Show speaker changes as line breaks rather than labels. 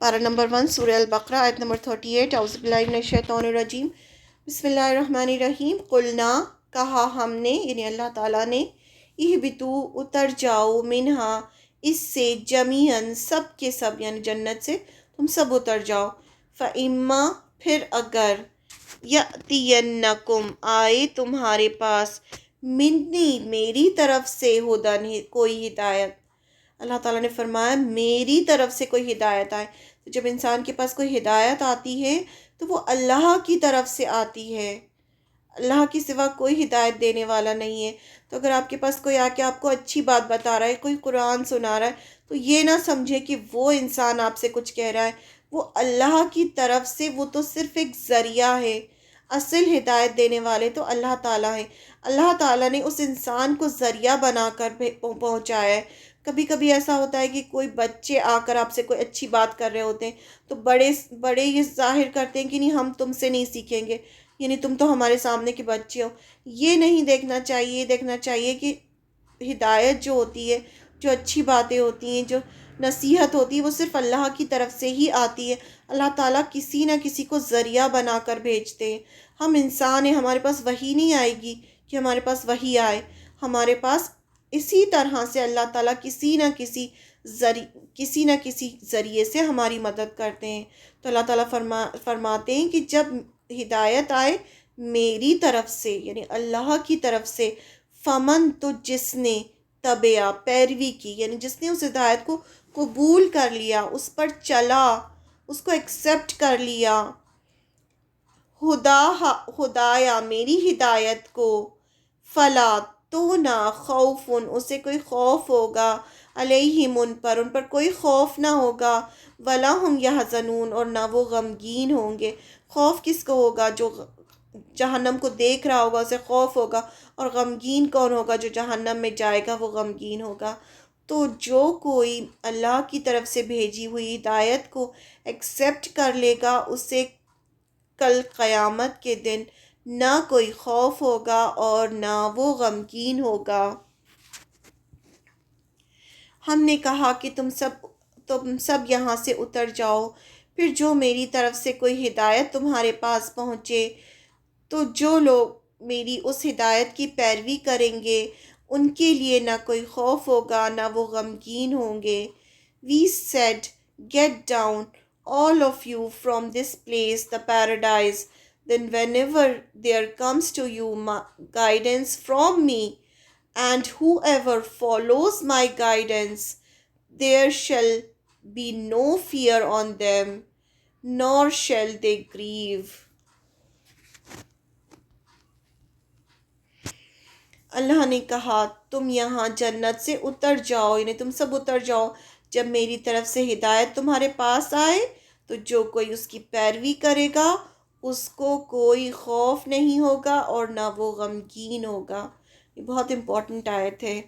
پارہ نمبر 1 سورہ البقرہ آیت نمبر 38۔ اعوذ باللہ من الشیطان الرجیم، بسم اللہ الرحمن الرحیم۔ قلنا کہا ہم نے، یعنی اللہ تعالیٰ نے، اہبتو اتر جاؤ، منہا اس سے، جمیعاً سب کے سب، یعنی جنت سے تم سب اتر جاؤ۔ فَإِمَّا پھر اگر، یَأْتِیَنَّکُمْ آئے تمہارے پاس، منی میری طرف سے، ہدن کوئی ہدایت۔ اللہ تعالیٰ نے فرمایا میری طرف سے کوئی ہدایت آئے، تو جب انسان کے پاس کوئی ہدایت آتی ہے تو وہ اللہ کی طرف سے آتی ہے، اللہ کی سوا کوئی ہدایت دینے والا نہیں ہے۔ تو اگر آپ کے پاس کوئی آ کے آپ کو اچھی بات بتا رہا ہے، کوئی قرآن سنا رہا ہے، تو یہ نہ سمجھے کہ وہ انسان آپ سے کچھ کہہ رہا ہے، وہ اللہ کی طرف سے، وہ تو صرف ایک ذریعہ ہے۔ اصل ہدایت دینے والے تو اللہ تعالیٰ ہیں۔ اللہ تعالیٰ نے اس انسان کو ذریعہ بنا کر پہنچایا ہے۔ کبھی کبھی ایسا ہوتا ہے کہ کوئی بچے آ کر آپ سے کوئی اچھی بات کر رہے ہوتے ہیں، تو بڑے یہ ظاہر کرتے ہیں کہ نہیں ہم تم سے نہیں سیکھیں گے، یعنی تم تو ہمارے سامنے کے بچے ہو۔ یہ نہیں دیکھنا چاہیے، دیکھنا چاہیے کہ ہدایت جو ہوتی ہے، جو اچھی باتیں ہوتی ہیں، جو نصیحت ہوتی ہے، وہ صرف اللہ کی طرف سے ہی آتی ہے۔ اللہ تعالیٰ کسی نہ کسی کو ذریعہ بنا کر بھیجتے ہیں۔ ہم انسان ہیں، ہمارے پاس وحی نہیں آئے گی کہ ہمارے پاس وحی آئے، ہمارے پاس اسی طرح سے اللہ تعالیٰ کسی نہ کسی ذریعے سے ہماری مدد کرتے ہیں۔ تو اللہ تعالیٰ فرماتے ہیں کہ جب ہدایت آئے میری طرف سے، یعنی اللہ کی طرف سے، فمن تو جس نے، تبعہ پیروی کی، یعنی جس نے اس ہدایت کو قبول کر لیا، اس پر چلا، اس کو ایکسیپٹ کر لیا، خدایا میری ہدایت کو، فلا تو نہ، خوف اسے کوئی خوف ہوگا، علیہم ان پر کوئی خوف نہ ہوگا، ولا ہم یحزنون اور نہ وہ غمگین ہوں گے۔ خوف کس کو ہوگا؟ جو جہنم کو دیکھ رہا ہوگا اسے خوف ہوگا، اور غمگین کون ہوگا؟ جو جہنم میں جائے گا وہ غمگین ہوگا۔ تو جو کوئی اللہ کی طرف سے بھیجی ہوئی ہدایت کو ایکسیپٹ کر لے گا، اسے کل قیامت کے دن نہ کوئی خوف ہوگا اور نہ وہ غمگین ہوگا۔ ہم نے کہا کہ تم سب یہاں سے اتر جاؤ، پھر جو میری طرف سے کوئی ہدایت تمہارے پاس پہنچے، تو جو لوگ میری اس ہدایت کی پیروی کریں گے ان کے لیے نہ کوئی خوف ہوگا نہ وہ غمگین ہوں گے۔ We said, get down, all of you, from this place, the paradise. Then whenever there comes to you guidance from me, and whoever follows my guidance, there shall be no fear on them, nor shall they grieve. اللہ نے کہا تم یہاں جنت سے اتر جاؤ، یعنی تم سب اتر جاؤ جب میری طرف سے ہدایت تمہارے پاس آئے، تو جو کوئی اس کی پیروی کرے گا اس کو کوئی خوف نہیں ہوگا اور نہ وہ غمگین ہوگا۔ یہ بہت امپورٹنٹ آیت ہے۔